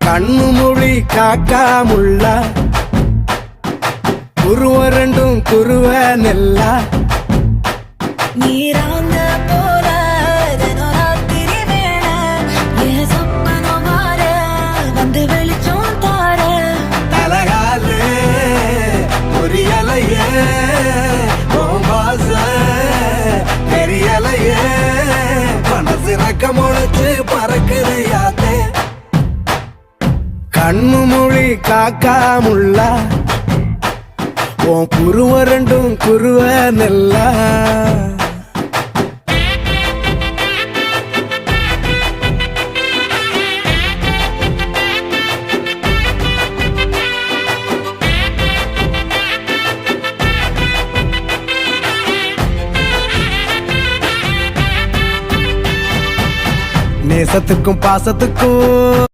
கண்ணு மொழி காக்காமுள்ள குருவ ரெண்டும் குருவ நெல்லா நீராங்க போல தினராத்திரி வேண என் சொப்பனம் மாற வந்து வெளிச்சம் தார தலகாலே பொரியலையே வாச பெரியலையே மனசு ரக்க முளைச்சு பறக்குது யாத்தே கண்ணு மொழி காக்காமுள்ள உன் குருவ ரெண்டும் குருவ நெல்லா நேசத்துக்கும் பாசத்துக்கும்